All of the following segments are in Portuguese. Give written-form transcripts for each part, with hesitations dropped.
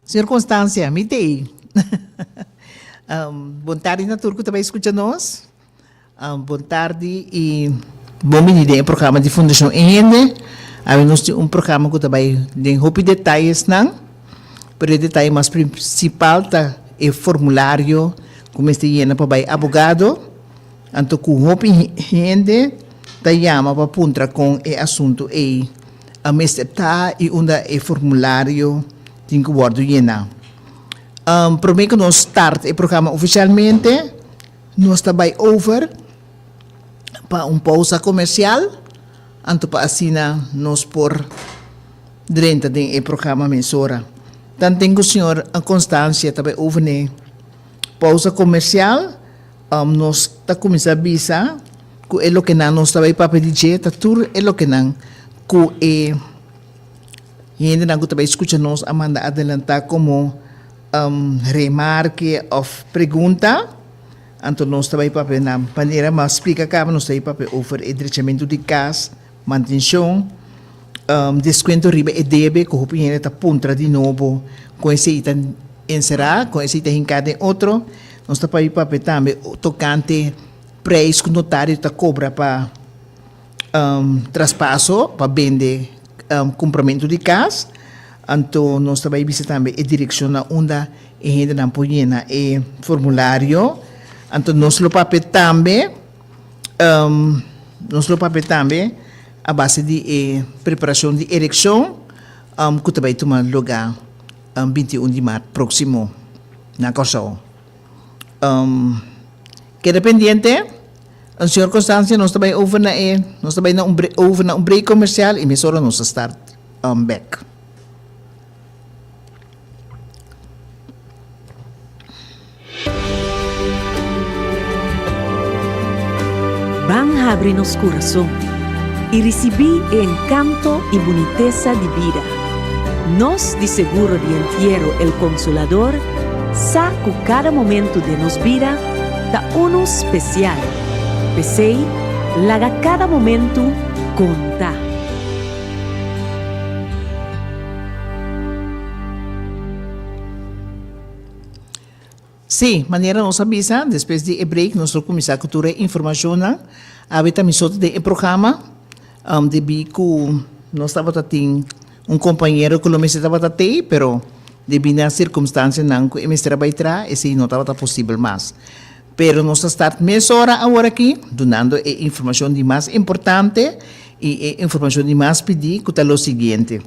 Senhor Constância, mitei. Boa tarde na turco também escuta nós. Boa tarde e bom menino em programa de Fundação Enhende. Nós temos programa que também tem roupa detalhes não. Pero o detalhe mais principal tá é formulário como este llena para abogado. Anto com roupa Enhende tá chama para puntra com o assunto e a meseta e onda é formulário tem que guardar llena. Primeiro que nós start o programa oficialmente, nós também over para pausa comercial, anto para assinar nós por dentro do programa mensura. Tanto tenho o senhor a Constância também over ne pausa comercial, nós está começando a avisar que é o que nós também para pedir, tá tudo é o que não que e ainda não também escuta nós a mandar adelantar como remarque ou pergunta. Então nós também para na maneira mais explica cá nós também para over o direito de caso, manutenção, desconto riba e debe que o opinião está punta de novo com esse item encerrar, com esse item hincado em outro. Nós também para também tocante preço que o notário está cobra para traspasso para vender complemento de caso. Então, nós também visitamos a direção onde a gente não põe o formulário. Então, nós lo papel também, a base de preparação de eleição, que também toma lugar 21 de março próximo, na Corsão. Queda pendiente, o senhor Constância, nós também over na um break comercial e mesora nós start back. Van a abrirnos corazón y recibir el encanto y boniteza de vida. Nos de seguro de entierro el Consolador, saco cada momento de nos vida da uno especial. Pesei, laga cada momento conta. Sim, maneira nos avisa, depois de break, nós vamos começar a cultura e informação. Habita misot de programa, de bico, nós estava tendo companheiro que não estava tendo, pero devido à circunstância não que me trabalhar, esse não estava possível mais. Pero nós estamos meia hora agora aqui, dando a informação de mais importante e a informação de mais pedir, que é o seguinte.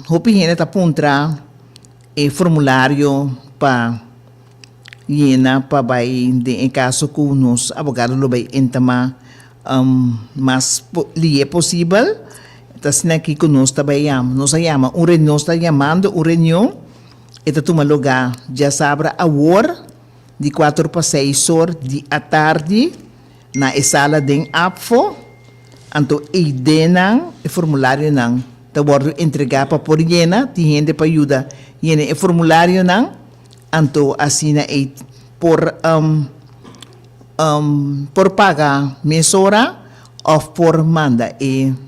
Hope gente está apontando o formulário para llenar para em caso que os abogados lo vai entrar mais possível. Então, aqui que nós também nós está chamando uma reunião e toma lugar já sabe a hora de 4 para 6 horas da tarde na sala de APFO. Então, o formulário não está entregar para por llena, tem gente para ajudar llena o formulário não. Então, assim por pagar mensura ou por mandar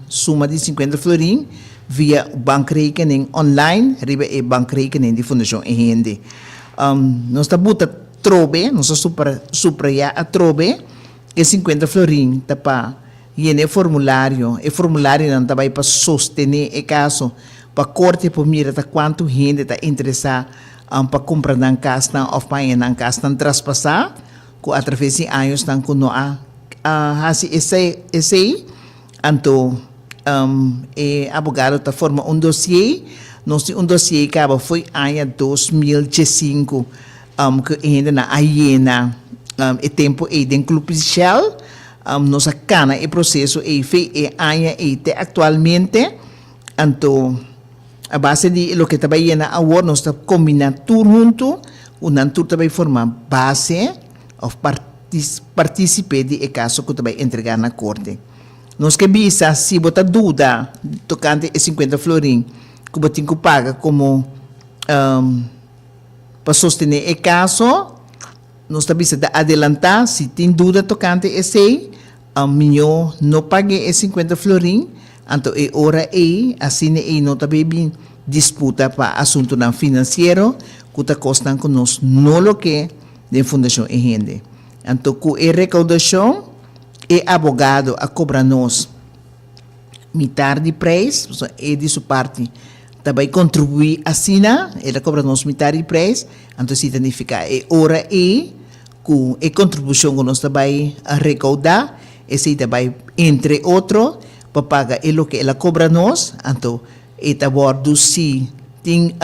suma de 50 florim via bankrekening online, riba e bankrekening de Fundação Enhende. Nós está buta trobe, nós supraya a trobe, que 50 florim tá para e formulário não tá para sostener o caso, para corte por mira tá quanto gente está interessada para comprar na casa ou para na casa traspassar, que através de anos não que não esse então abogado está forma dossiê, nós temos dossiê que foi ano 2015, que ainda na aiena o tempo é de clube social, nós cana o processo é feito ano até atualmente, então a base de lo que trabalha na agora nós está combinando tudo junto, o nantur também forma base of participar de caso que também entregar na corte. Nós que bisa se botar dúvida tocante a 50 florim que você tem que pagar como para sostener o caso, nós também bisa adelantar se tem dúvida tocante a esse, melhor não pague 50 florim, então é hora aí, assim é não também disputa para asunto não financeiro, que está custando com nós não lo que de Fundação Engende. Então, com a recaudação, o abogado a cobrar nós metade de preço, e de sua parte também contribuir assim, ele cobra nós metade de preço, então significa é hora e com a contribuição que nós também a recaudar, esse também, entre outros, para pagar o que ela cobra nós, então, e tabordo se tem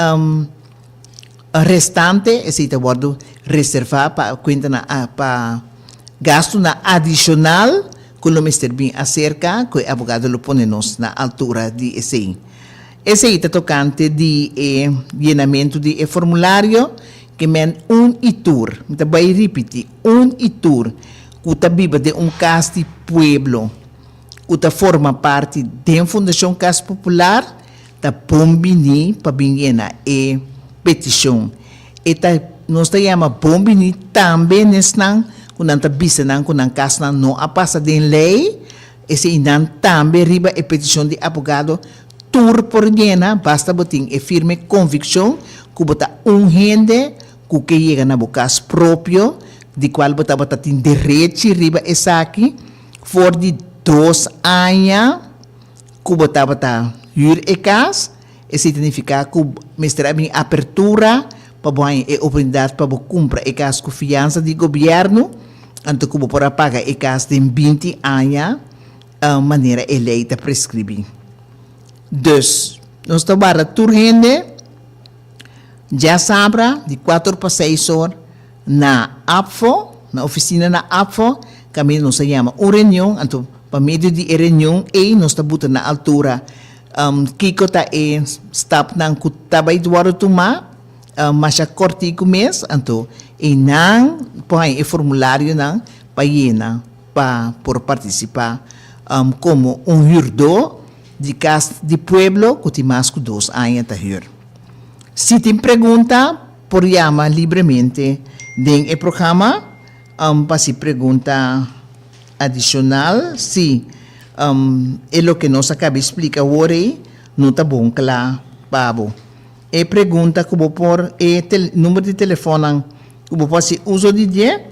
restante, esse tabordo reservar para conta para gasto na adicional, que o Mr. bem acerca, que o abogado lo põe nos na altura de esse. Esse está tocante de llenamento de formulário, que men itur, então vai repetir, itur, que está viva de caso de pueblo, que está forma parte da Fundação Casa Popular, está bombini para llenar a petição. E nós chamamos bombini também nessa quando está bisa quando caso não a passa de lei, esse inan também riba a petição de abogado tur por llena, basta botin e firme convicção que bota gente que chega na bocas próprio, de qual bota tem direito riba essa aqui, for de 2 anos, que bota hur e cas, e significa que mestre a apertura para boa e oportunidade para cumprir e cas confiança do governo, então que para pagar e cas de 20 anos, maneira eleita prescrever. Dus, nós estamos para turgende, já sabra, de 4 para 6 horas, na APFO, na oficina na APFO, kami nós se chama uma reunião, então, para meio de reunião, e nós estamos na altura, kiko ta stop nang kutabay duwaro tuma, masya kortigo mes, então, e nang, põe o formulário nang, payena, por participar, como jurdo, de casa de pueblo, que tem mais que 2 anos a hur. Se tem pergunta, por chama livremente do programa, para se pergunta adicional, se é o que nós acabamos de explicar hoje, não está bom, claro, Pabo. E pergunta como por número de telefone, como pode ser uso de dia,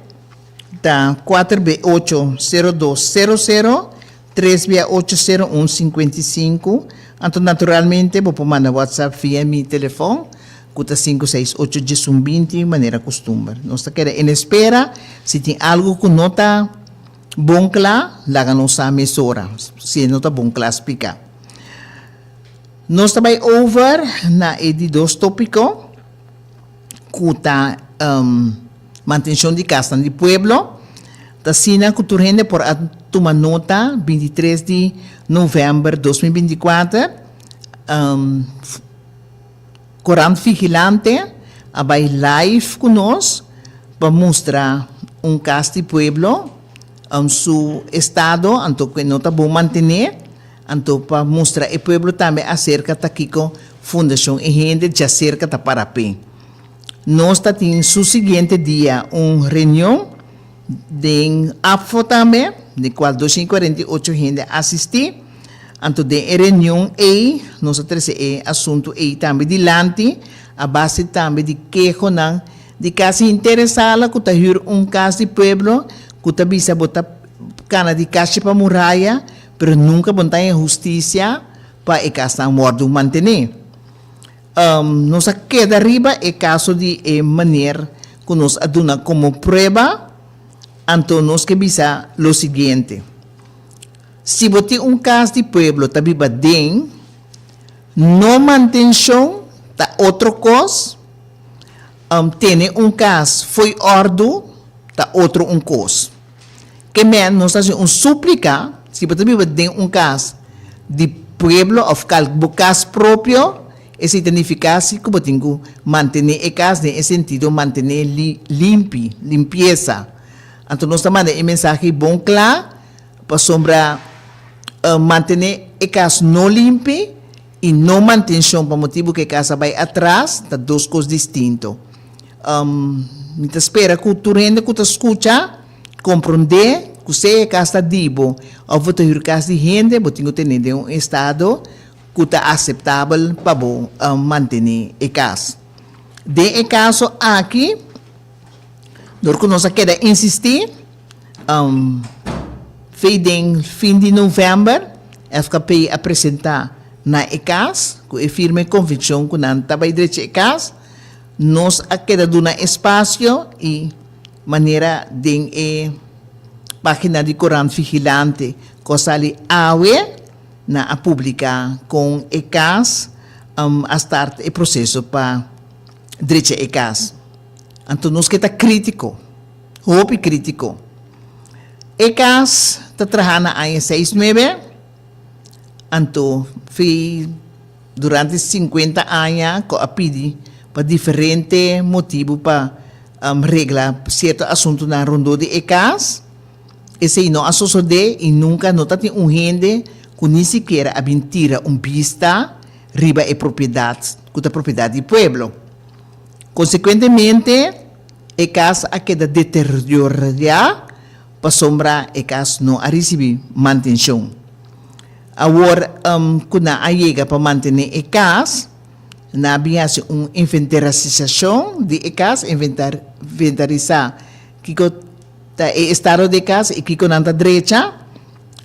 da 4B80200, 3B80155. Então, naturalmente, vou mandar WhatsApp via meu telefone, que 568-20, maneira costume. Nós queremos em espera, se tem algo que não está bom claro, laga-nos a mesura. Se não está bom claro, explicar. Nós também over na de 2 tópicos, que está manutenção de casa de pueblo, está sina que turrende por tomar nota 23 de novembro de 2024, Corante Vigilante vai live conosco para mostrar caso de pueblo, su estado, então que não está bom manter, então para mostrar o pueblo também acerca da Kiko Fundação Engende, já acerca da Parapé. Nós temos su seguinte dia reunião de AFO também, de qual 248 gente assistir. Então, de reunião aí, nós temos assunto aí também dilante, a base também de queijo de caso interessado, que está caso de pueblo, que está bisa botar cana de caixa para muralha, pero nunca botar em justiça para o caso morto manter. Nós queda arriba o caso de maneira que nós aduna como prueba. Então, nós que bisa lo seguinte. Se você caso de pueblo está viva bem, não manutenção, está outra coisa. Tem caso, foi ordo, está outro coisa. Que men, nós fazemos súplica, se você viva bem caso de pueblo, ou caso próprio, esse significa que você tem que manter o caso, nesse sentido, manter limpeza. Então, nós estamos mandando mensagem bom claro, para sombra manter o caso não limpo e não manutenção, para motivo que a casa vai atrás, tá 2 coisas distintas. Me espera que tu rende, que tu escuta, compreender, que você é casa dibo, ou você é casa de gente, você tem que ter estado, que está aceptável para manter o caso. De caso aqui, nós queremos insistir, fim de novembro, FKP apresentar na ECAS, com a firme convicção que não está bem direito ECAS, nós queremos dar espaço e maneira de página de Coran Vigilante, cosa ali awe na a publicar com ECAS a start o processo para direito ECAS. Então, nós que está crítico, hope crítico. ECAS está trabalhando em 6-9, então, durante 50 anos, com a pedir para diferentes motivos para reglar certo assunto na rondo de ECAS. Esse não associou e nunca não tem gente que nem sequer a mentira pista riba a propriedade do pueblo. Consequentemente, ECAS a queda deteriorada para sombra ECAS não a receber manutenção. Agora, quando a chega para manter ECAS, na havia uma inventarização de ECAS, inventarizar que o estado de ECAS e que o nanta direita,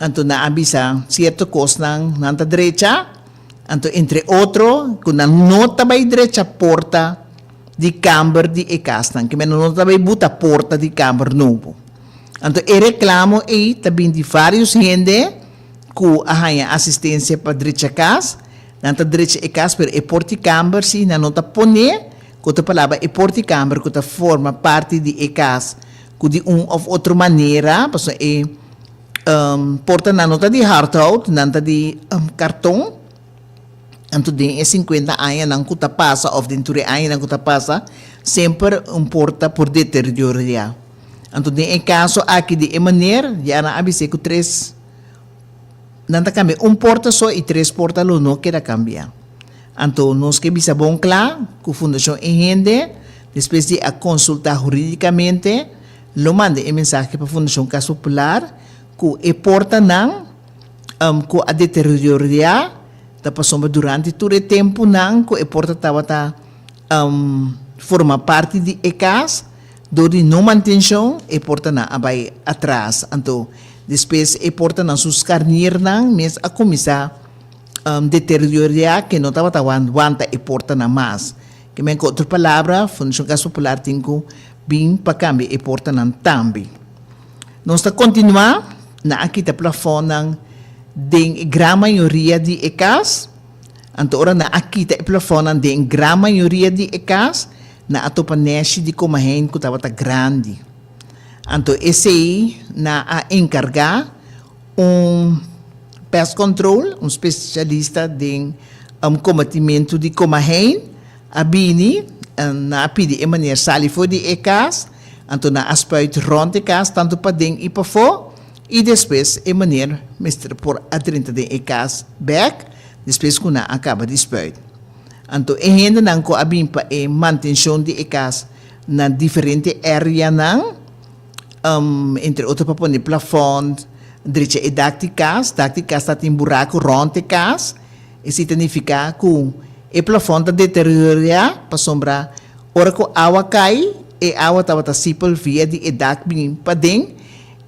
então na avisa certo coisa na nanta direita, então entre outro, quando não está bem direita porta de câmara de ECAS, que não está bem buta porta de câmara novo. Então, eu reclamo aí também de vários gente que a assistência para direita casa, nanta direita ECAS, pero e porti câmara, se não está poner, que a palavra e porti câmara, que forma parte de ECAS, que de ou outra maneira, porque porta na nota de hardhout, nanta de cartão, então de 50 anos não que passa, ou de 30 anos não que passa, sempre porta por deteriorar. Então, em caso aqui de maneira, já na ABC que 3, não cambia, porta só e 3 portas não quer cambiar. Então, nós que bisa bom claro, que a Fundação Enhende, depois de a consultar juridicamente, lo manda a mensagem para a Fundação Casa Popular, que a porta não, que a deteriorar, da passou durante todo o tempo não, que a porta estava forma parte de ECAS, do de não manutenção, a porta não vai atrás. Então, depois a porta não suscarnir não, mas a começar deteriorar que não estava aguanta a porta não mais. Que me outra palavra, Fundação Casa Popular tem que vir para cambiar a porta não também. Nós está continuar na aqui da plafond de grande maioria de ECAS. Então, ora na aqui da plafond de grande maioria de ECAS, na atopaneshi de Comahen que estava grande. Então, esse aí na a encargar pest control, especialista de combatimento de Comahen, a Bini, na pedi de maneira sali foi de ECAS, então na aspuit rond de ECAS, tanto para dentro e para fora, e depois em maneira por a 30 de ECAS back, depois que acaba de aspuit. Então, ainda não có abim para a manutenção de ECAS na diferente área não, entre outros para pôr plafond, direita e dacticas está em buraco rond de casa, e significa que o plafond está deteriorado para sombra, ora que a água cai, e a água está simples via de edac para dentro,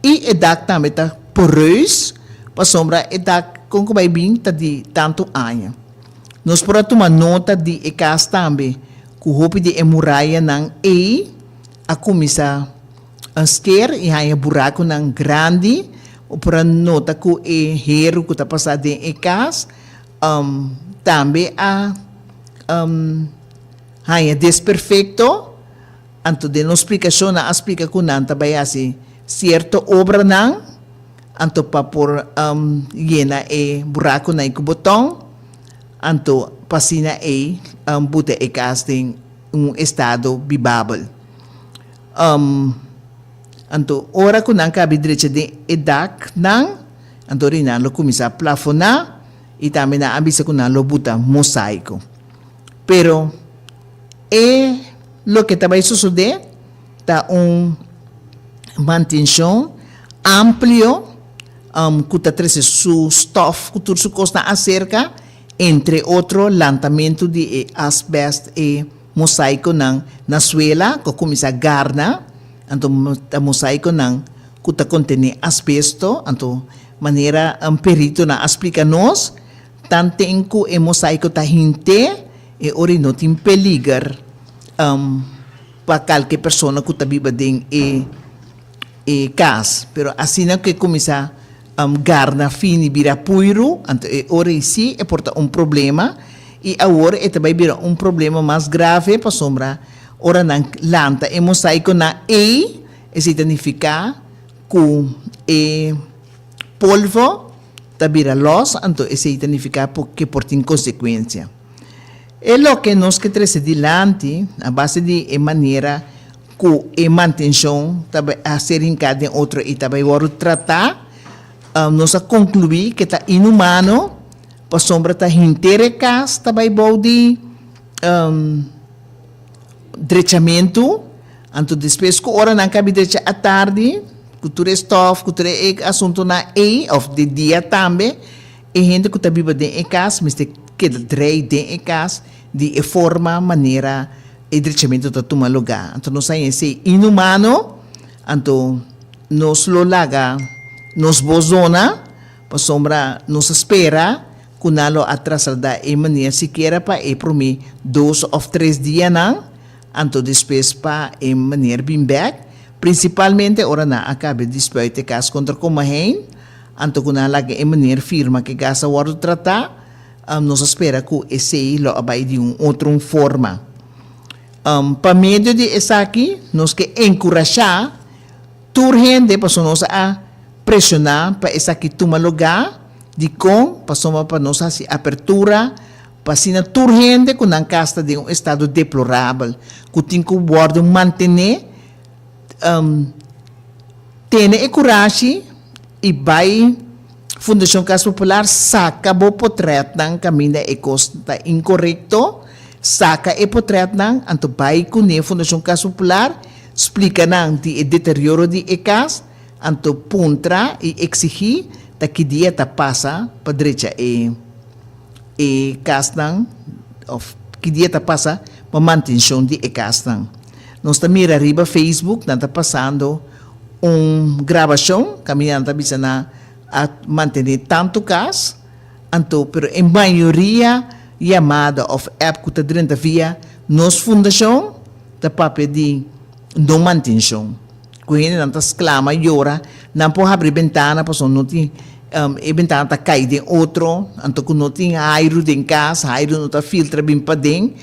e edac também está porous, para sombra edac com que vai bem está de tanto ano. Nós podemos tomar nota de ECAS também, que o roupa de muralha não é a começar a esquerda e há buraco não grande, ou para nota que o erro que está passando em ECAS também há desperfeito. Então, de nossa explicação, a explica que não também assim certa obra não, então para por llena e buraco não com botão. Então, pasina buta ECAS tem estado vivável. Então, ora que não cabe direito de EDAC, não, então, rinang lo começa a plafonar e também na avisa que não lo buta mosaico. Pero, lo que também sucede, está manutenção amplio, que está trazendo su stuff, que tudo su costa acerca, entre outro, lançamento de asbesto e mosaico na suela, que começa a garna, então o mosaico que contém asbesto, então maneira perito na explica-nos, tanto em que o mosaico está hinte, e ora não tem perigo para qualquer pessoa que está vivendo em casa. Pero assim que começa garna fini vira puiro, então ora sim é porta problema, e agora é também vira problema mais grave para sombra, ora não lanta e mosaico na significa que polvo tá vira los, então isso significa que porta consequência. É o que nós que trazer adiante, a base de maneira que a manutenção a ser em cada outro e também agora tratar, nós a concluir que está inumano, para sombra está inteira casa, também bom de direitamento, então depois que hora não cabe direito à tarde, cultura stuff, cultura assunto na of de dia também, e gente que está viva dentro de casa, mas que drei dentro de casa, de forma, maneira, e direitamento está tomando lugar. Então nós sabemos que é inumano, então nós lo laga, nos bozona, para sombra, nos espera, que nalo atrasada e maneira sequer para e para mim 2 ou 3 dias não, então depois para e maneira bem back, principalmente ora na acabe depois de caso contra como hein, então que nalo e maneira firma que gasta o tratar, nos espera que esse lo abai de outra forma. Para meio de essa aqui, nós que encorajar turgente para nós a pressionar para essa aqui tomar lugar de com para nós a abertura para sina turgente com a casta de estado deplorável que tem que guardar manter ter coragem e vai Fundação Casa Popular saca o portrait ng caminho e costa incorreto, saca o portrait ng anto vai com a Fundação Casa Popular, explica nang di deterioro de casa, anto puntra e exigir ta que dia ta passa para direita e casa nang of que dia ta passa para manutenção de casa nang. Nós também arriba Facebook, não está passando gravação, caminhando também na a manter tanto caso, então, pero em maioria chamada of app que está dentro via nos fundação da papel de não manutenção. Quando não está exclama e ora, não pode abrir ventana, porque não tem a ventana está caída em outro, então que não tem ar em casa, ar não está filtra bem para dentro,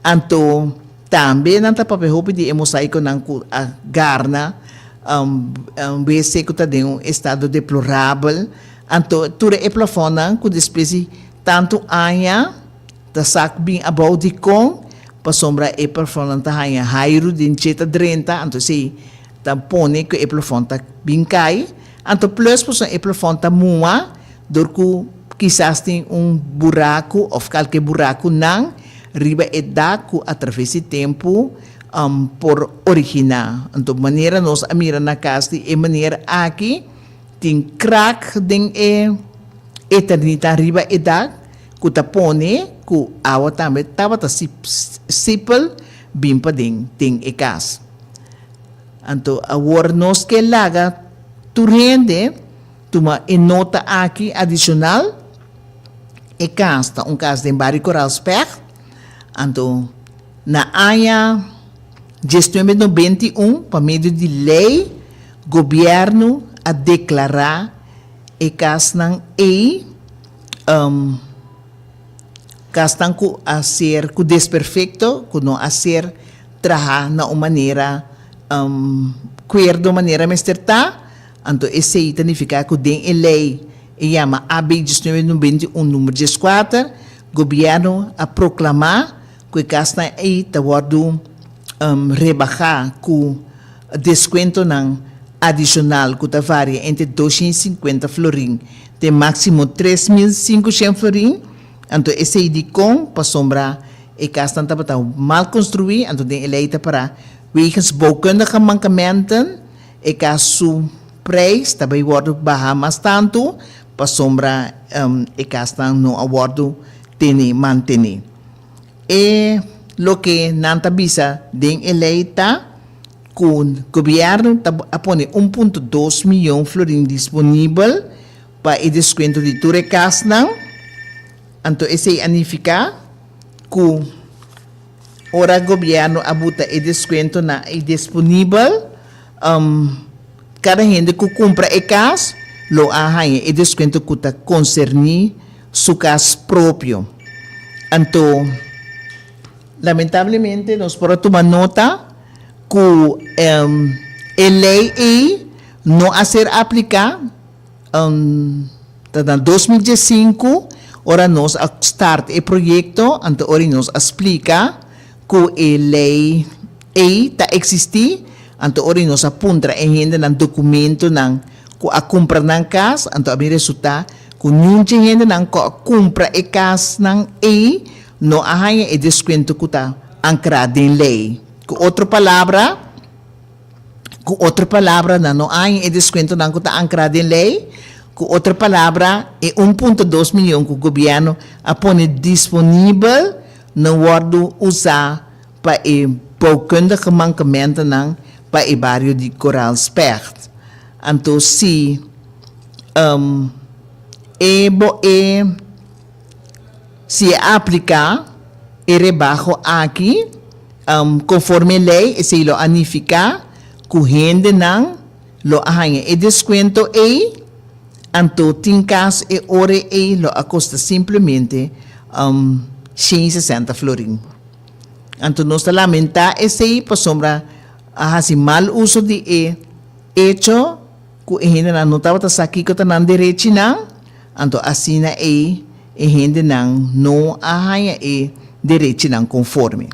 então também não está papel de mosaico não a garna BC que está em estado deplorável, então tudo é plafona que despese tanto anha da sac bem about de com para sombra é plafona tá anha hairo de cheta drenta, então se tampone que é plafona tá bem cai, então plus por é plafona tá mua, dorku quizás tem buraco ou qualquer buraco não riba é da que atravessa tempo por originar. Então, maneira nós a mira na casa e maneira aqui tem crack den eternidade riba edad que ta pone que awa também tava ta sipel bim pa tem e casa. Então, agora nós que laga turrende tuma nota aqui adicional e casa, caso de Barrio Coral Spec. Então, na área gestão de 21, por meio de lei, governo a declarar e castan a ser desperfeito, que não a ser trabalhar na uma maneira de maneira mesterta, então esse significa que tem a lei e chama AB gestão de 21 número 14, governo a proclamar que castan está guardando rebajar com desconto adicional que varia entre 250 florim de máximo 3.500 florim, então esse é de com para sombra e casa está mal construído, então tem eleita para wegens bouwkundige mankementen e caso preço também guardo barra mais tanto para sombra e casa não aguardo mantener. Lo que nanta bisa den eleita com governo a pone 1,2 milhão florin disponível para o desconto de ture casnan. Então, esse significa que ora governo abuta o desconto na é disponível. Cada gente que compra e casa, lo arranha e desconto que está concerni su casa próprio. Então, lamentavelmente, nós podemos tomar nota que a lei não a ser aplicada em 2015, ora nós start o projeto, então ora nós explica que a lei está existir, então ora nós apunta a gente no documento que a compra na casa, então a resulta que não tem gente que compra a casa não arranha o desconto que está ancrado em lei. Com outra palavra, não há o desconto que está ancrado em lei. Com outra palavra, é 1,2 milhão que o governo põe disponível no guardo usar para o bouwkundige mancamento para o bairro de Coral Spert. Então, se se aplicar e rebaixo aqui, conforme a lei, se lo anificar, que gente não lo arranha e desconto então tem caso e hora lo acosta simplesmente 160 florin. Então nós lamentar esse para sombra assim mal uso de hecho que a gente não estava aqui que está na direita não, então assim e gente não arranha e direito não conforme.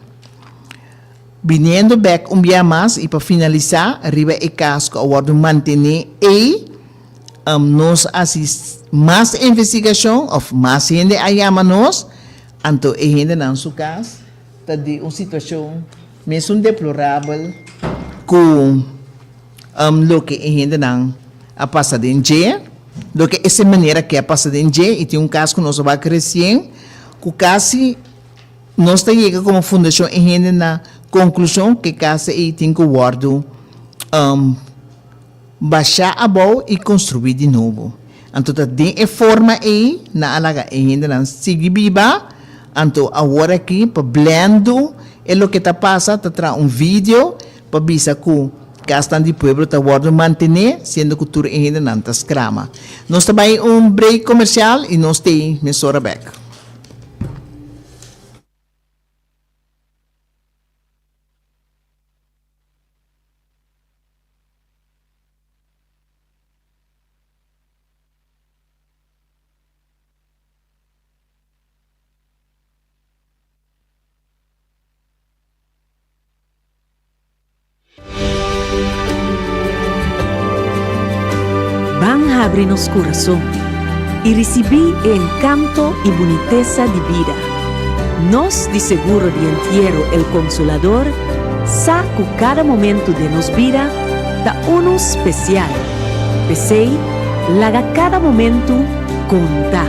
Viniendo back dia mais e para finalizar, arriba e caso que o manter nos assist mais investigação ou mais gente a chama nós, então a gente não su caso está de uma situação mesmo deplorável com lo que a gente não a passar em dia, lo que essa maneira que a passar em dia e tem caso que nós vai crescer, que quase nós chegamos como fundação e gente na conclusão que casa e tem que guardo baixar a boa e construir de novo. Então, tem forma aí na alaga e gente não sigue viva. Então, agora aqui para blendo é o que está passando, está vídeo para bisa que casa de pueblo está guardo manter sendo cultura e gente não está escrama. Nós também break comercial e nós temos mesora back. Van abrir-nos coração e receber o encanto e boniteza de vida. Nós, de Seguro de Entierro El Consolador, saco cada momento de nos vida da uno especial. Pensei, laga cada momento conta.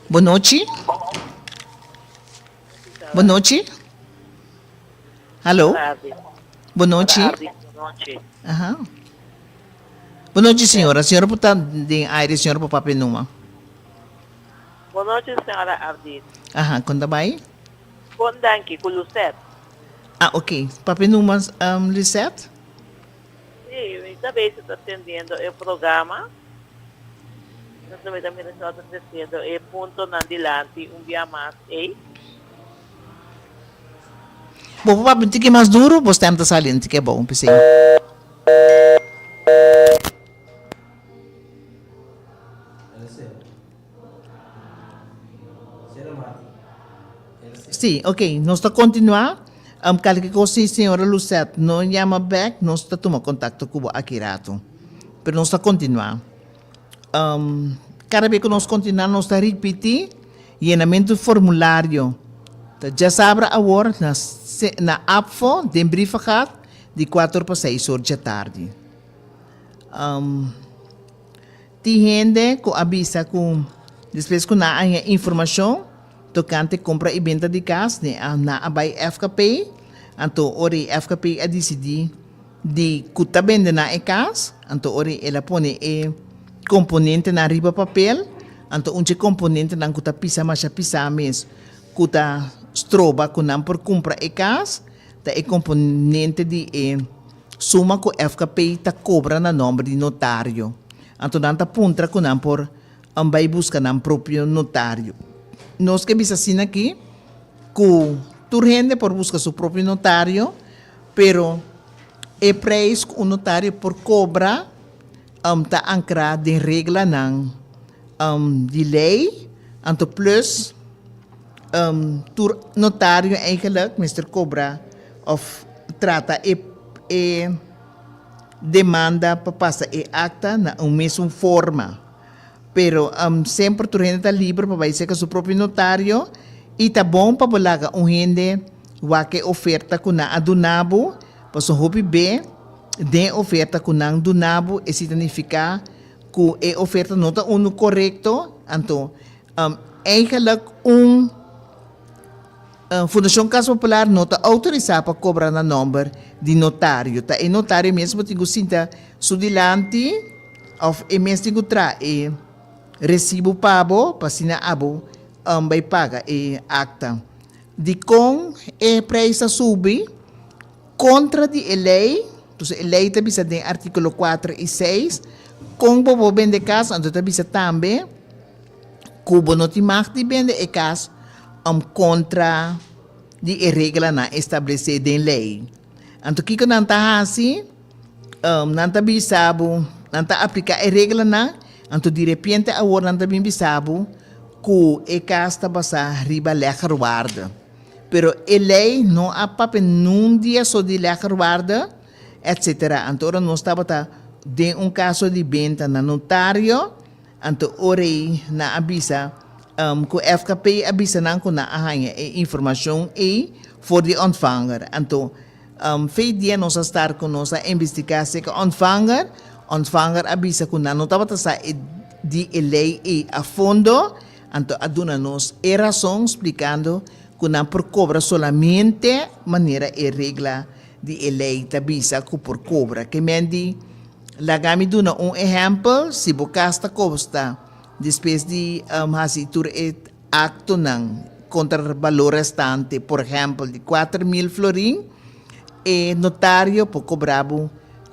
Boa noite. Boa noite. Alô? Boa noite. Aham. Boa noite, senhora. A senhora pode estar em área, senhora pode papel numa. Boa noite, senhora Ardit. Aham, conta bem? Bom danke, com Lucet. Ah, ok. Papel numa, Lisette? Sim, também estou atendendo o programa. Nós também estamos atendendo o ponto na dilante, dia mais, Bom, papai, tem que mais duro, você tem que saliente, que é bom, pensei. Sim, ok. Nós estamos continuar. Qualquer coisa, senhora Lucette, não chama back, nós estamos tomando contato com o Akirato. Mas nós estamos continuar. Cada vez que nós continuamos, nós estamos repetir llenamento do formulário. Já sabe agora na APFO, de briefagad, de 4 para 6 horas da tarde. Tem gente que avisa com depois que na informação tocante compra e venda de casa né na abai FKP então ori FKP a decidir de kuta vende na casa então ori ela põe componente na riba papel então unche componente na kuta pisa mes kuta stroba kunam por compra e casa ta componente de suma ko FKP ta cobra na nome de notário então nanta puntra kunam por vai buscar um próprio notário. Nós que bisa assim aqui, que tu rende por buscar seu próprio notário, pero o preço que o notário por cobra está ancrado em regra de lei, então plus tu notário eigenlijk, Mr. Cobra, of trata e demanda para passar e acta na mesma forma. Pero sempre tu gente está livre para vai ser com seu próprio notário e tá bom para bolaga gente que oferta com na adunabo para seu hobby B de oferta com na adunabo e significa que a oferta não está correto então eigenlijk Fundação Casa Popular não está autorizada para cobrar na número de notário tá e notário mesmo tem que sinta sudilante of e mesmo tem que trazer recibo pago para sina abo vai paga e acta de com e preço sube contra de lei então a lei também está em artículo 4 e 6 com bobo vende casa então também está também cubo não te mag de vende e casa contra de regra na estabelecida em lei então que não está assim não está bisabo não está aplicar a regra na então, de repente, agora não também bisabo que a casa está passando riba lecher guarda. Pero a lei não há papel num dia só de lecher guarda, etc. Então, não estava de caso de venda na notário, então, ora na avisa, que o FKP avisa não que na arranha informação e for de ontvanger. Então, fez dia nós estar com nossa investigação que ontvanger avisa que não estava sa de lei e a fundo, então aduna-nos a razão explicando que não por cobra solamente maneira e regra de lei avisa que por cobra. Que mendi, lagami duna exemplo, se bocasta costa, depois de hasitur acto ng contra valor restante, por exemplo, de 4.000 florin, e notário por cobrabo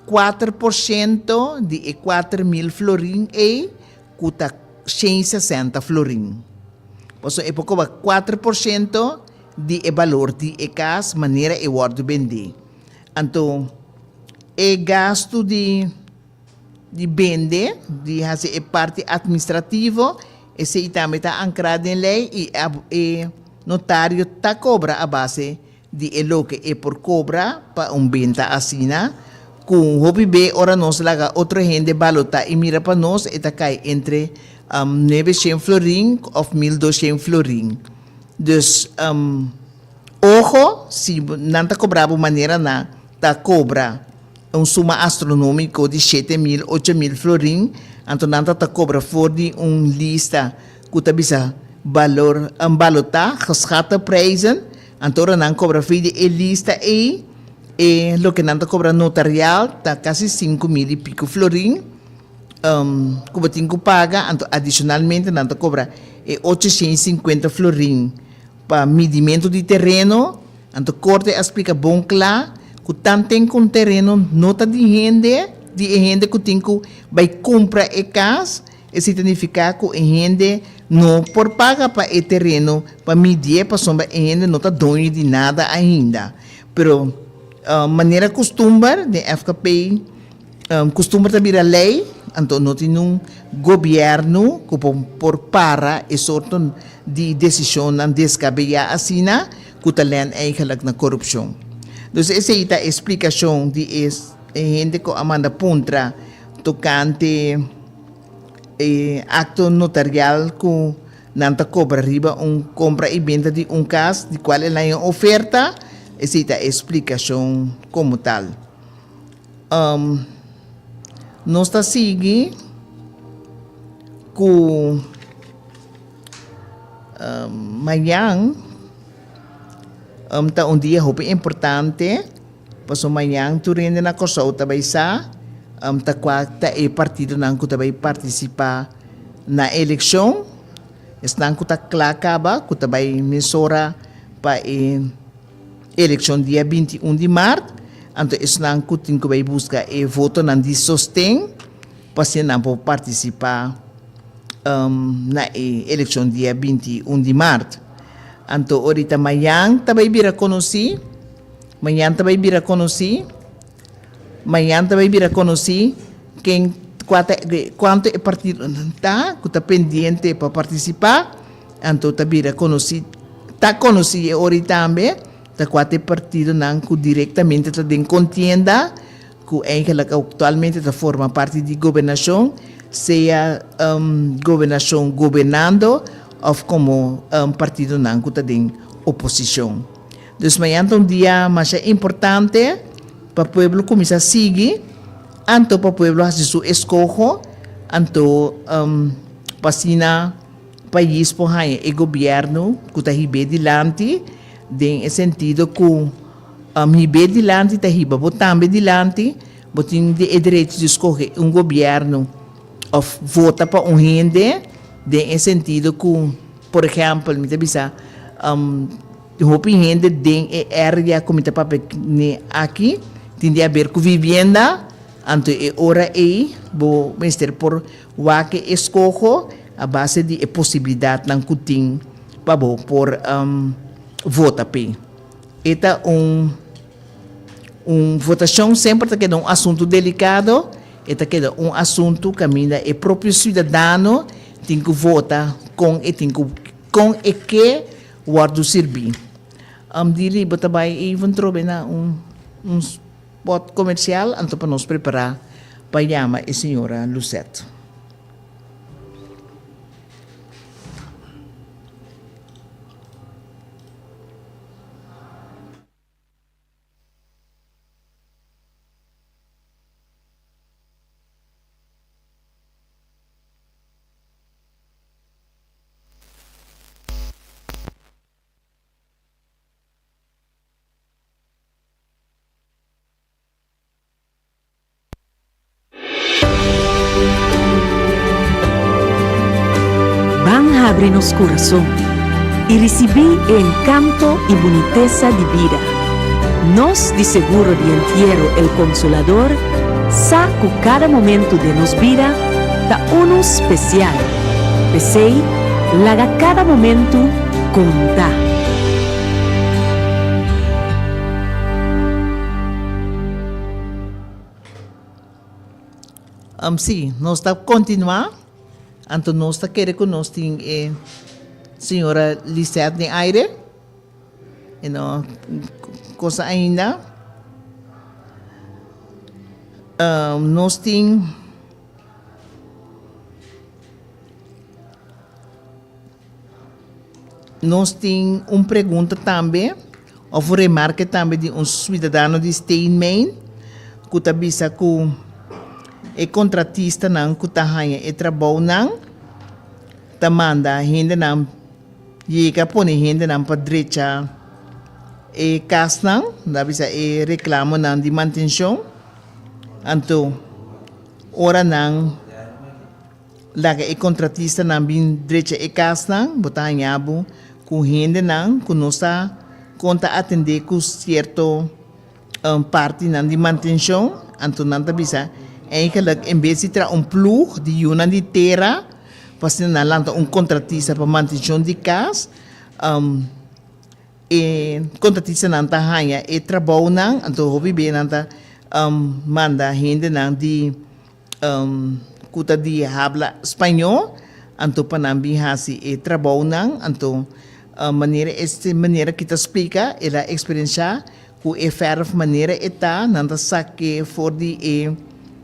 4% de 4.000 florin e custa 160 florin. Posso é pouco 4% de valor de casa maneira e guardo vender. Então, o gasto de vende, de fazer parte administrativa, esse também está ancrado em lei e notário está cobra a base de lo que é por cobra para venda assina. Com o B, ora nós laga outra gente balota e mira para nós e cai entre 900 florin ou 1.200 florin. Dus, ojo, se não está cobrado maneira na, está cobra suma astronômica de 7.000, 8.000 florin, então não está cobra for de lista que está bisa valor, balota, geschata prijzen, então não cobra fee de lista e lo que nanta cobra notarial está casi 5.000 y pico florin. Como tengo paga, adicionalmente nanta cobra 850 florin para medimento de terreno. Então corte explica bom claro que tanto com terreno nota de gente que tem que vai comprar a casa, e significa que a gente não por paga para o terreno para medir para sombra a gente não está dono de nada ainda. Pero maneira costumar de FKP costuma também a lei então não tem governo que por para e sorte de decisão não descabelada assim que talento eigenlijk na corrupção. Então essa é a explicação de gente que amanda puntra tocante acto notarial que não cobra riba compra e venda de casa de qual é a oferta. Essa é a explicação como tal. nós está seguindo com amanhã tá dia hope importante paso amanhã tu rende na Kosovo também sa tá quatro partido não que também participar na eleição estão que tá acaba que também mesura para eleição dia 21 de março então estão que tem que buscar voto não de sostém para se não participar na eleição dia 21 de março. Então, ahorita amanhã também vira conheci, quem quanto é partido está, que está pendente para participar, então vira conheci, está conheci ahorita também, está quatro partido não que diretamente está em contienda, que atualmente está forma parte de governação, seja governação governando ou como partido não que está em oposição. Então, amanhã é um dia mais importante para o povo começar a seguir, então para o povo fazer sua escolha, então para o país por aí o governo que está hibe dilante, em sentido que hibe dilante está hibe também dilante, tem o direito de escolher governo ou vota para gente, em sentido que, por exemplo, me bisa hope gente de área como está aqui, tem a ver com vivenda, então é hora aí, vou mestre por o que escolho a base de possibilidade não que tem para por vota pe. Eta votação sempre está quedando assunto delicado, está quedando assunto que ainda é próprio cidadão tem que votar com e que guarda servir. Dili batabay even trobe na spot comercial anto para nos preparar para chamar a senhora Lucette. Abre-nos coração e recebi encanto e boniteza de vida. Nós, de seguro de entierro, el Consolador, saco cada momento de nos vida da uno especial. Pensei, laga cada momento conta. Sim, nós está continuar. Então, nós está querendo que nós tenhamos senhora Lisette de aire. E não, coisa ainda. Nós temos pergunta também, ou remarca também de cidadão de Steinmein, que está bisa com contratista não que está aí trabalho não tá manda gente não chega põe gente não para direita casa não dá bisa reclamo não de manutenção então ora não lá contratista não bem direita casa não botar aí abo com gente não que não está conta atender com certo parte não de manutenção então não tá bisa eigenlijk em vez de ter ploeg die una de terra, pas na lanta contratista para manutenção de casa, contratista nanta hanya trabalho nang, então hobby bem nanta manda gente nang de kuta de habla espanhol, então panambi hasi trabalho nang, então maneira que ta explica, ela experiência que verf maneira eta nanta saque for de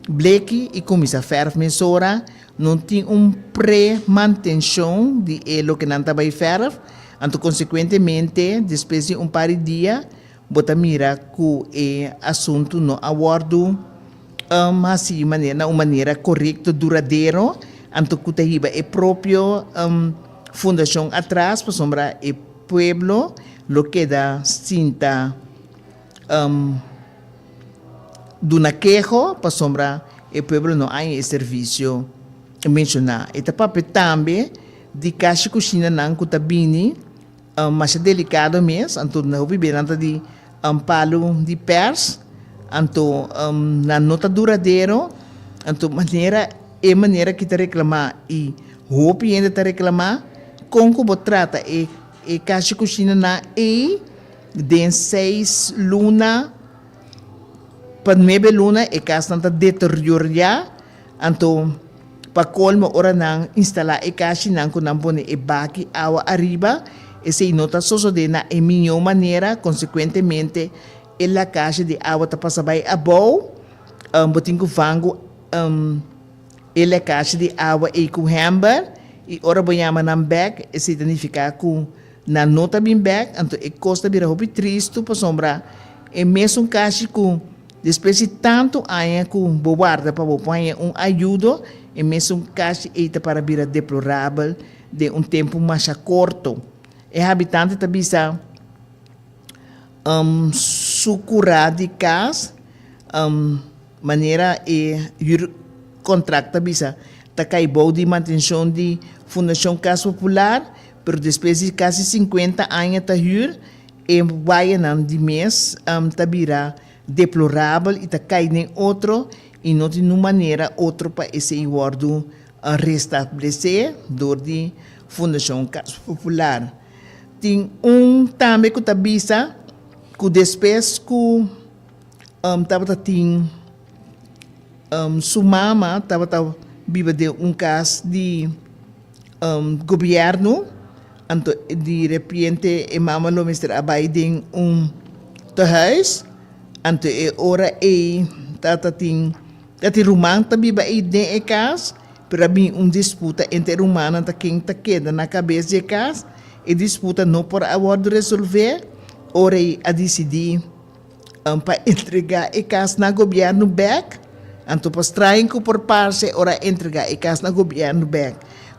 bleque e começa a ferro mesora não tem pré-manutenção de lo que não está bem ferro então consequentemente depois de par de dias bota mira que o assunto não aguardo assim, na uma maneira correta, duradouro, anto kutahiba é próprio fundação atrás, para sombra é pueblo, lo que da cinta do naquejo, para sombra é pueblo não há serviço mencionar. E tapapé também, de caixa cozinha não kutabini, mas é delicado mesmo, anto na viveranta de palo de pers, anto na nota duradouro, anto maneira que te reclamar e roupa ainda te reclamar, como trata e caixa cozinha na de 6 luna para 9 luna e casa nanta deteriora, anto para colmo ora nang instalar e caixa nang kunang pone e baki awa arriba, e se nota sucede na e minha maneira, consequentemente, la caixa de água está passando bem a boa, botinho com fango, la caixa de água e com hamburger, e ora banhama na bag, e significa com na nota bem bag, então e custa vira roupa triste para sombra, e mesmo caixa com depois de tanto aia com bobarda para pôr ajuda, e mesmo caixa eita para vira deplorável de tempo mais curto. E habitante também sa sucura de casa, maneira e contrato bisa ta caibo de manutenção de Fundação Casa Popular, pero depois de quase 50 anos ta hur e vai nan de mês ta vira deplorável e ta cai nem outro e não tem maneira outro para esse acordo restabelecer do de Fundação Casa Popular. Tem também que ta bisa que depois que tava tem sua mama tava viva de caso de governo, então de repente a mama lo mister abaiding tehuis, então ora tata tem rumang ta viva de caso, para mim disputa entre rumana ta quem ta queda na cabeça de caso, e disputa não por acordo resolver, ora a decidir para entregar a casa na governo back, então para traem que por parte ora entregar a casa na governo back,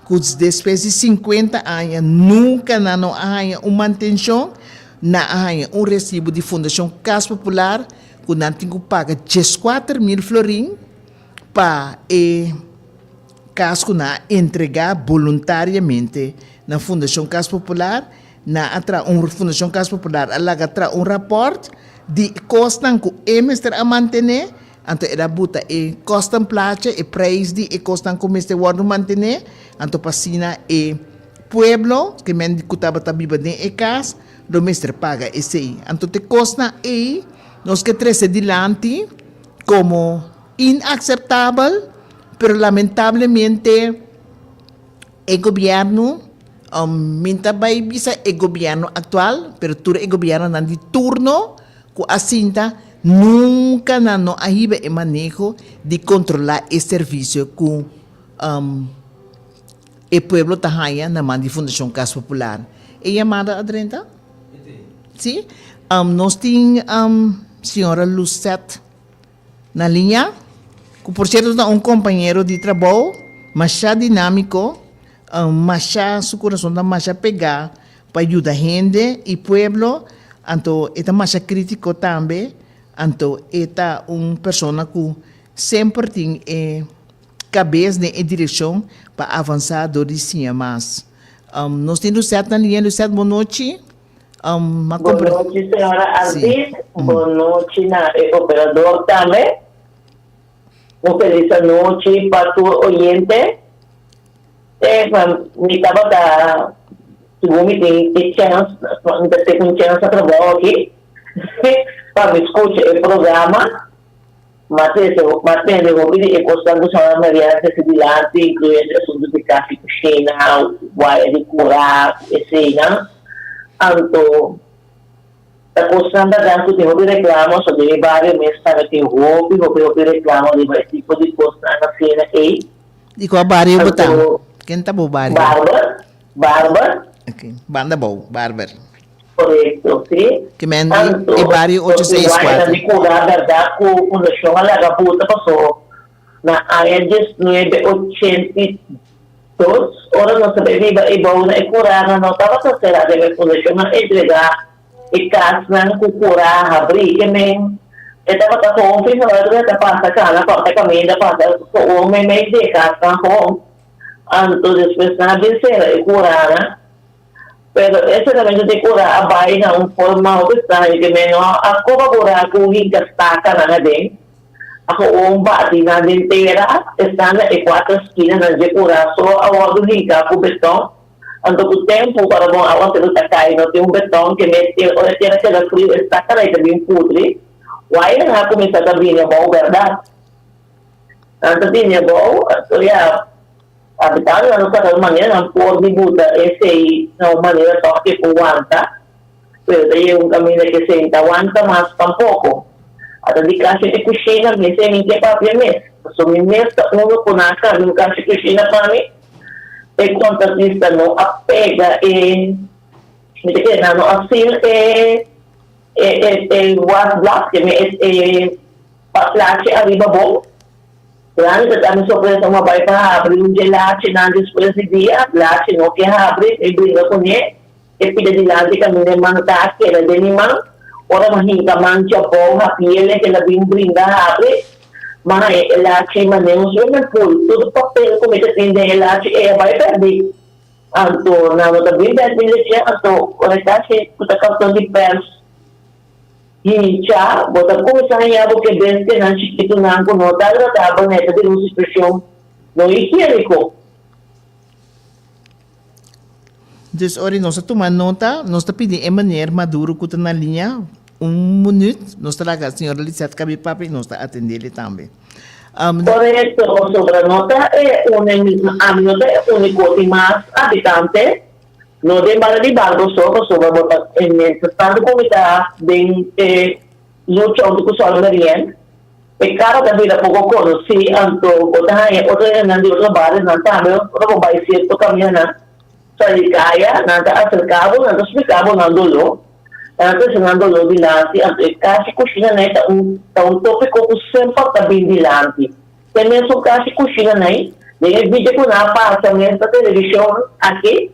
que depois de 50 anos nunca não há manutenção, não há recibo de Fundação Casa Popular, que não tem que pagar 14.000 florim para caso que não entregar voluntariamente na Fundação Casa Popular, na Fundação Casa Popular, alaga rapport de costan que emester a mantener, então era buta e costan placa e preço de costan que emester word mantener, então passina e pueblo que men kutaba tabiba de casa, do mestre paga esse, então te costa nós que trece dilante como inaceitável, pero lamentablemente o governo minta vai bisa o governo atual, pero tur o governo nan di turno que asinta nunca não arriba o manejo de controlar o serviço que o pueblo tahaya na mão de Fundação Casa Popular. E chamada Adrenta? Sim? Nós temos senhora Lucette na linha, que por certo é companheiro de trabalho, mas já dinâmico, mas já seu coração está mais a pegar para ajudar a gente e pueblo. Então, é mais crítico também. Então, é pessoa que sempre tem cabeça e direção para avançar do dia mais. Nós temos Lucette na linha. Lucette, boa noite. Boa noite, senhora Artis. Boa noite, operador também. Feliz noite para o oyente. Me estava tem chance, ter uma chance de trabalho aqui, para escutar o programa, mas tem de ouvir e gostar de saber Maria acessibilidade, incluindo assuntos de café, cozinha, guaia de curar, cena. Então, a questão da dança tem que reclamar sobre vários meses para ter roupa reclamar de esse tipo de coisa na cena aí. Di ko barrio butang. Kenta bo barrio. Barber. Okay. Banda bo, barber. Correcto, ¿sí? Que me e barrio 864. De curar, ¿verdad? Con fundación a la gabuta pasó na área 1982, ahora no se viva y va una curada, no estaba tercera de la fundación a entregar y casa con curada, abrir, que me estaba con un fin de la pasa acá, la parte camina, pasa con me de casa, con entonces después na tercera y curada. Pero ese elemento de cura a vaina un forma que está que menos a colaborar con hinca estaca na den ako bati na inteira está na quatro esquinas de cura só a do hinca com beton ando com tempo para bom a outra tá caindo tem beton que mete olha que aquela frio estaca aí também pudre vai na começar a vir bom verdade antes de bom olha habitado na nossa maneira não pode mudar esse não maneira só que aguanta pero daí caminho que se aguanta mas tampouco até de caixa de cozinha me se me que papel mesmo só me mesta com a casa no caixa de cozinha para mim e contratista não apega e me que não assim was block que me paplache arriba bom. Claro, estamos sobre uma vai para abrir gelate na depois de dia, gelate no que abre e brinca com ele, e pide de lá de caminho manta que era de limão, ora mahinga mancha porra piele que ela vem brinda abre, mas gelate manemos no pool, tudo papel como que tem de gelate e vai perder. Anto na outra bem perder já, anto ora tá que puta cartão de pers e já, bota começar a porque desde que não chiquito não com nota agradável neta de uma expressão não higiênico. Dus ori nós tomando nota, nós pedindo em maneira maduro que na linha minuto, nós traga a senhora Lisette cabe papi nós atender ele também. Correcto, sobre a nota é a nota é único e mais habitante. No de para de barco sobre botar en el estado comunidad de lucha untuk solidarian e caro que vida poco conocí anto botar en otro de otros bares no también otro vai cierto caminhar sair caia nada acercado nada explicado nada lo antes nada lo dilante anto casi cozinha neta un tópico que sempre está bem dilante também sou casi cozinha nei de vídeo que na passa nesta televisão aqui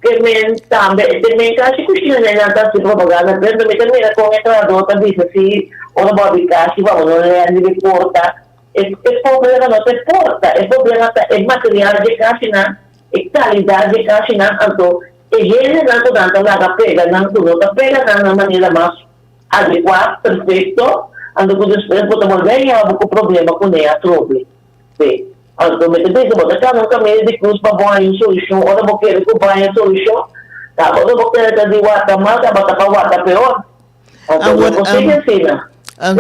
que me também casi cozinha nem nada se propaganda pero me também com essa dota diz assim ou não casi vamos não é de porta é problema não é porta é problema é material de casi e qualidade de casi então e ele não tanto nada pega não pega na maneira mais adequada perfeito ando com después botamos bem há pouco problema com ele trouxe sim. Então, me diz, bota cá no caminho de cruz para boa solução, ora vou querer que boa solução, tá? Ora vou querer que de Guatemala, bota para Guatemala pior. Então, não consigo ensinar.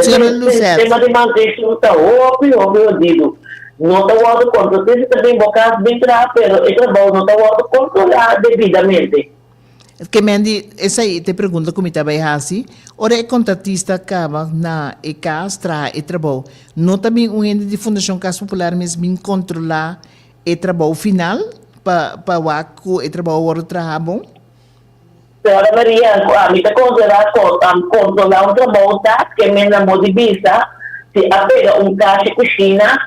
Senhora Lucete. O sistema de manutenção está óbvio, digo. Não está o controle, tem também bocados bem rápido, e trabalho não está o controlar devidamente. Que Mandy, essa aí te pergunta como está bem assim. Ora é contratista acaba na ECASTRA e trabalho. Não também um ente de Fundação Casa Popular mesmo controlar o trabalho final para o ACO e trabalho o trabalho. Senhora Maria, a mim está controlar trabalho tá que me na modivisa se apega caixa de cozinha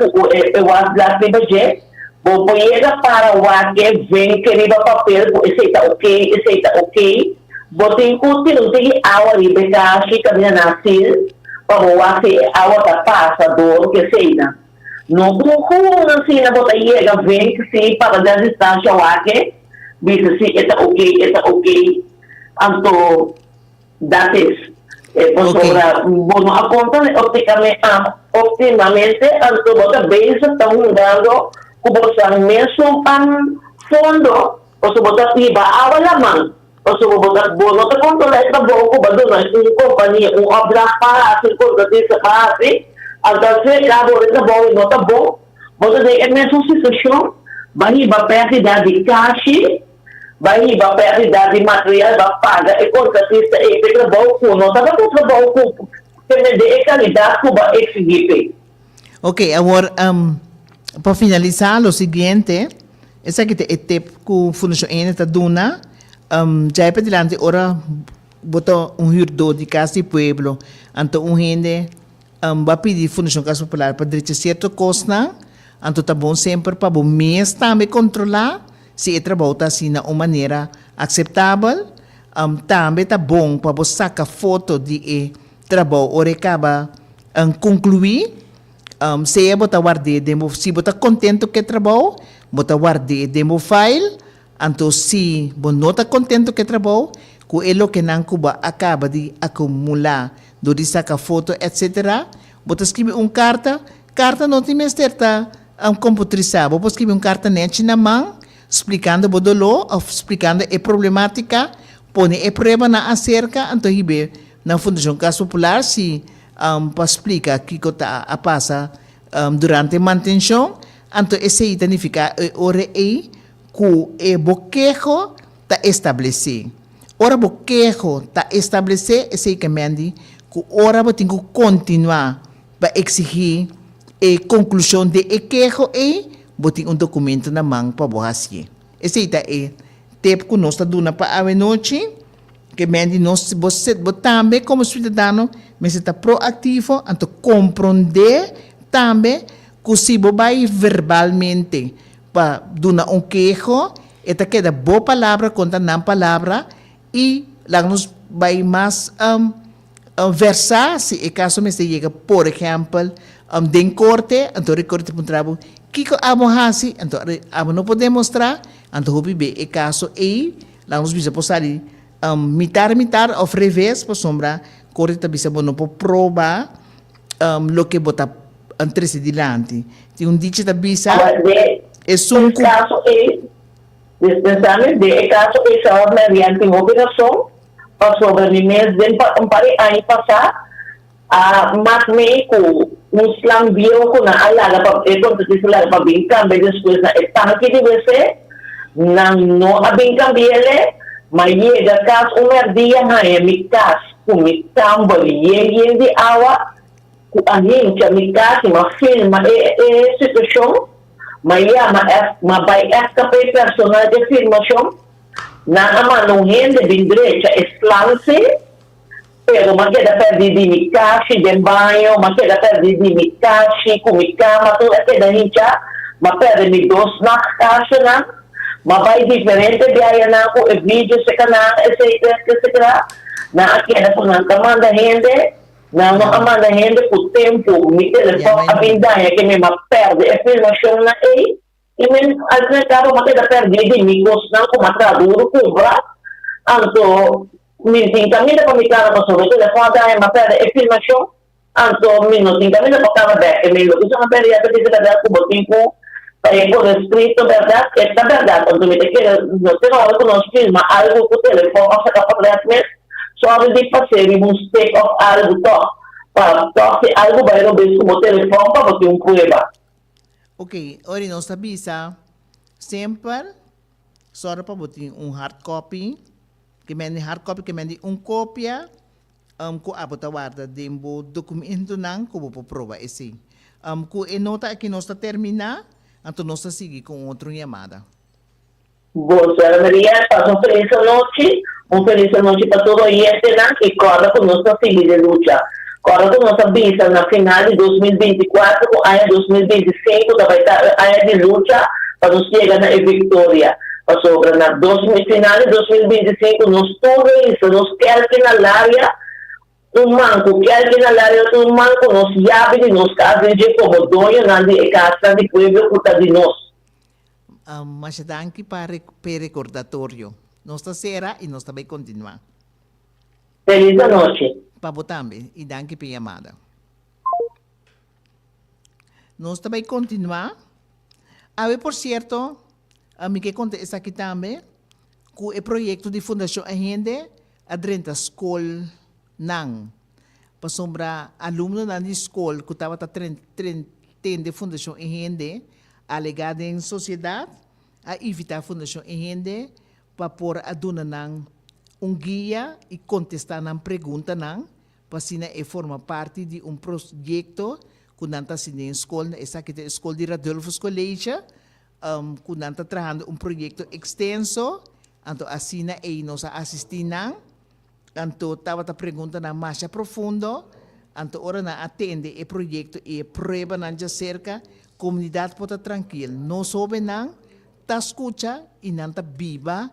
eu acho lá que budget vou pôr para o que vem que riba papel esse está ok vou ter que não tem água livre caixa caminha na sil para o água da passador que seja não como assim na bota vem que se para dar distância o que diz se está ok então dates sobre bueno a conta optimamente então bota bem estão mudando kubosan mesmo pan fondo o so botak iba awa lamang o so botak bono ta kontrola ita boko ba do na yung company yung obra pa asin ko dati sa pati ang dati kabo rin na boko no ta bo boto de mesmo situação bahi ba perde dadi cash bahi ba perde dadi material ba paga e contratista e pega boko no ta ba boko que me de qualidade ko ba exigir. Ok, agora para finalizar, o seguinte, essa que te etep com Fundação N está dona, já é para diante, ora, botou um herdor de casa de pueblo, então um gente vai pedir Fundação Casa Popular para direito certo costa, então tá bom sempre para o mês também controlar se o trabalho está assim de uma maneira aceitável, também tá bom para você sacar foto de trabalho ou acaba concluir, se você guarde demo, se você está contente com o trabalho, você guarde demo file, então se você não está contente com o trabalho, com ele que não acaba de acumular, de sacar foto, etc. Você escreve uma carta não tem mais certa computarizada, você escreve uma carta net na mão, explicando o dolor, explicando a problemática, põe a prova na acerca, então na Fundação Casa Popular, se para explicar o que está a passar durante a manutenção, então esse significa ora aí que o bloqueio está estabelecido. Ora bloqueio está estabelecido, esse significa que ora você tem que continuar para exigir a conclusão de queijo e você tem documento na mão para você. Esse é o tempo que nós estamos dando para a noite, que você também como cidadão, mas está proativo, então compreender também que se você vai verbalmente para dar queijo, esta queda boa palavra contra não palavra e lá nos vai mais versar se é caso me se chega, por exemplo, de corte, então o corte para trabalho, que amo hasi, então amo não pode mostrar, então o bebê é caso e lá nos bisa passar mitar ou revés para sombra, corte também se não pode provar lo que bota entre dilante. Tem dicho da bisa é o caso é dispensable de caso é só mediante uma operação para sobre o mês de ano passado, mas meio um slang bio ko na alaga pa sila pa bingkang depois na tanque de você não a bingkang biele mas chega caso dia na mi cas mi tambol ye de awa ku anin cha mi cas ma filma situação mas ma by esta personal de filmação na ama no rende bindrecha esclance pero ma queda perdido mi caixa de banho, ma queda perdido mi caixa, com mi cama, tudo é da hincha, ma perde mi dos na caixa, na, ma vai diferente de aí na com o vídeo, se canal, etc. Na queda com na manda rende, na manda rende com o tempo, mi telefone a vindanha que me ma perde a filmação na aí, e me acaba ma queda perdido mi dos na com a traduro, cubra, então Minting kami na pamikara pa sa ito, na kung dahil mapera e filmasyon, anto minuting kami na pagkakabek, e may luto sa mapera yata dito na dahil kubutin ko, kaya ko rescrito, verdad, esta verdad, ang tumitikira, no tinawag ko ng filma, algo ko telefon, o sa kapag-retmet, so hindi pa seri mong stake of algo to, para to, si algo ba yung bis ko mo telefon, pa yung prueba. Ok, ori nós sabisa, sempre, só para botar hard copy, que mende hard copy, que mende cópia, ko abota guarda dembo documento nang ko po prova esse. Ko nota aqui nós está terminar, então nós está seguir com outra chamada. Boa, senhora Maria, passa uma feliz noite para todo e que corra com nossa filha de luta. Corra com nossa visa na final de 2024, com a 2025, que vai estar a de luta para nos chegar na vitória. Sobre na final de 2025, nos tudo isso, nos quer que na área, manco, quer que na área, manco, nos llave, nos casas de como dono, na de casa de pueblo, puta de nós. Mas danke para recordatório. Nós está será e nós também continuar. Feliz noite. Para botambe e danke pela chamada. Nós também continuar. Por certo, a mim que conta essa aqui também, que o projeto de Fundação Ahende, a dentro da escola, não. Para sombra, aluno na escola, que estava tendo a Fundação Ahende, alegada em sociedade, a evitar a Fundação Ahende, para pôr a dona não guia e contestar na pergunta não, para assim forma parte de projeto que não está sendo em escola, essa aqui é a escola de Radolfo College, que não está trabalhando projeto extenso, então assim nós assistimos Anto estava a pergunta na mais profundo, anto ora na atende e projeto e prueba na cerca, comunidade pode tranquila, não soube não, tá escuta e não tá viva,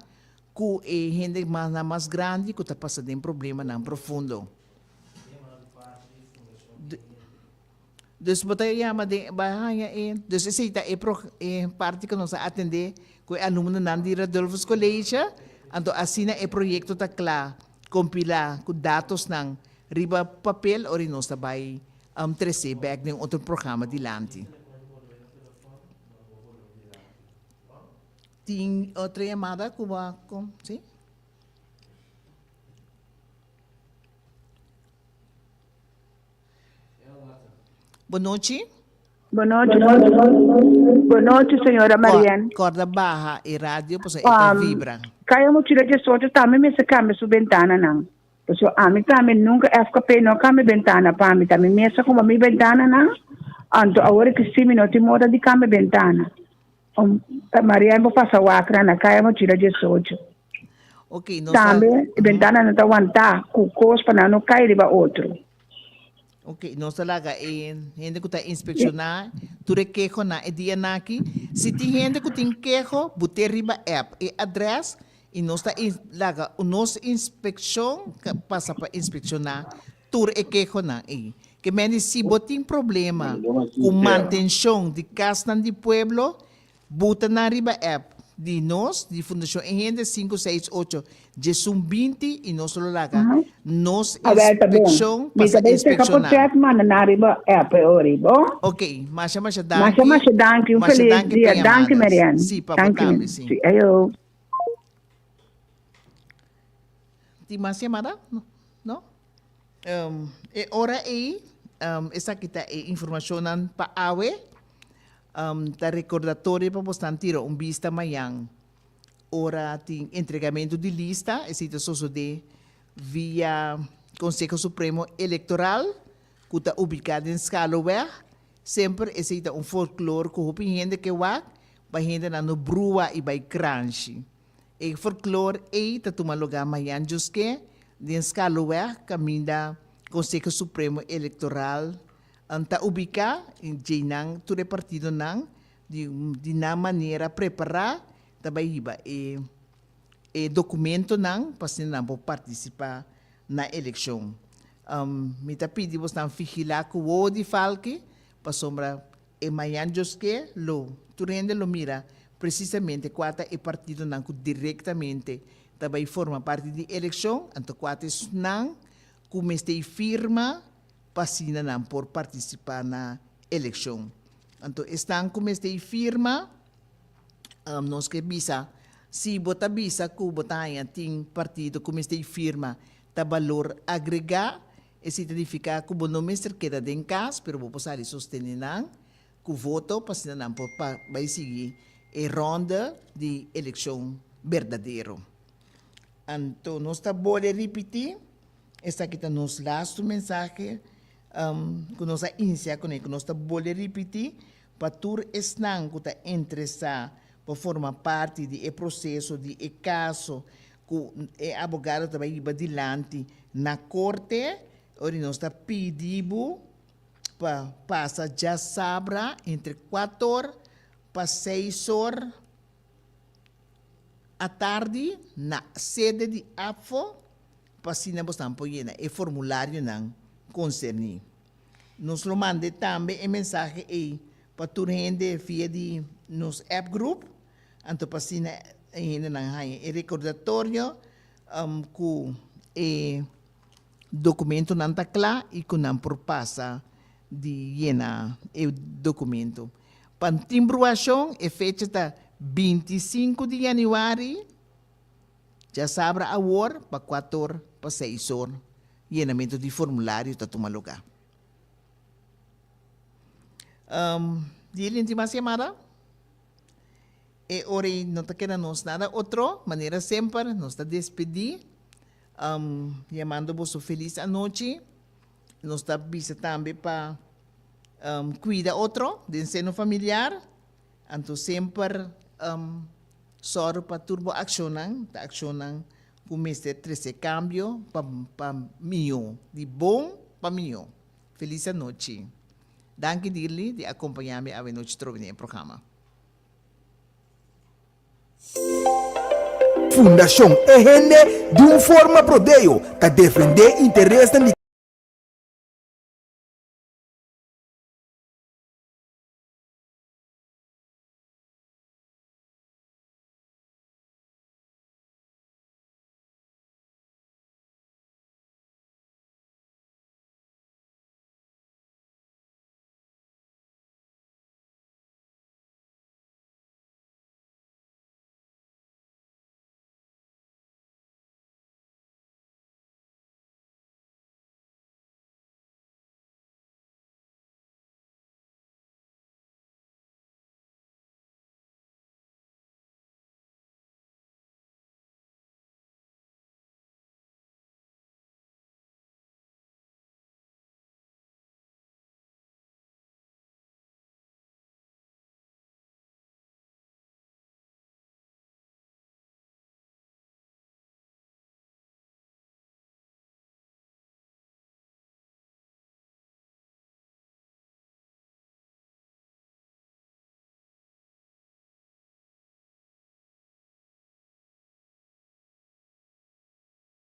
que é gente mais grande que tá passando em problema não profundo. Dus bota yama de bahaya dus ita parte que nós atender com aluno nan di Radolfos College, anto asina proyecto ta kla compila com dados ng riba papel ori nós tabay 13 back ng outro programa dilante. Tem outra chamada com sim? Boa noite. Boa noite. Boa noite, senhora Mariane. Corda baja e rádio, pues vibra. Kaya mo tira de sorte também me sacar sua ventana não. Porque a mim também nunca FKP não came ventana para mim também mesa como minha ventana não. Anto agora que 5 minutos mora de came ventana. Mariane vou passar o acra na kaya mo tira de sorte. Okay, no também ventana não tá aguentar, com cos para não cair para outro. Ok, nós talaga gente que está inspecionar, tu requejo na dia naki. Se tem gente que tem quejo, bote riba app e address e nós está laga nossa inspeção passa para inspecionar, tu requejo na que menos se botem problema com manutenção de casa de pueblo, bota na riba app de nós, de Fundação Enhende 568 de Sum 20 e nós só laga nos inspeção passa inspecionar. Ok, mas danke. Mas danke, um feliz dia. Danke, Mariane. Sim, papai, sim. Ayo. Tem mais chamada? Não? Ora essa aqui tá informação para awe. Da recordatório para você tiro vista amanhã. Ora tem entregamento de lista, esse é de via Conselho Supremo Eleitoral, que está ubicado em Scalaware. Sempre esse é folclore que o gente que vai gente na no brua e vai cranche. E folclore está tomando lugar amanhã just que em Scalaware caminha Conselho Supremo Eleitoral. Anta ubicado em Jinang, todo partido nang de na maneira preparar também e documento nang para não participar na eleição. Me tá pedindo você vigilar com o de falque para sombra e manhã que tu rende lo mira precisamente quatro e partido nang diretamente também forma parte de eleição, anto quatro nang como este firma pasina não por participar na eleição. Então, estão como este firma, nós que bisa, se bota bisa, que botaia tem partido como este firma, tá valor agregar, e significa que o nome se queda em casa, pero vou passar a sostener que o voto pasina não por vai seguir a ronda de eleição verdadeiro. Então, nós está bom repetir, esta aqui está nos last mensagem, que nós inicia com ele, que nós estamos repetir, para tur esnan que está interessado para formar parte do processo de caso que o advogado também iba adiante na corte, onde nós está pedindo para passar já sabra entre 4 para 6 horas à tarde na sede de AFO para se não estão apoiando o formulário não concerni. Nos lo mande também a mensagem aí para tu rende via de nos app group, anto para se ainda não há e recordatório com e documento não está claro e com não por passa de llena o documento. Para timbruação é feita está 25 de janeiro, já sabe a hora para 4 para 6 horas. Llenamento de formulário está tomando lugar. Dile de mais chamada? E ora não está querendo nada outro, maneira sempre, nos está despedir, chamando você feliz a noite, nos está visitando também para cuidar outro, de ensino familiar, então sempre só para turbo accionar Comece esse cambio para mim, de bom para mim. Feliz noite. Danke dirli de acompanhar-me a noite no programa. Fundação EGN de uma forma prodeio, que defender interesses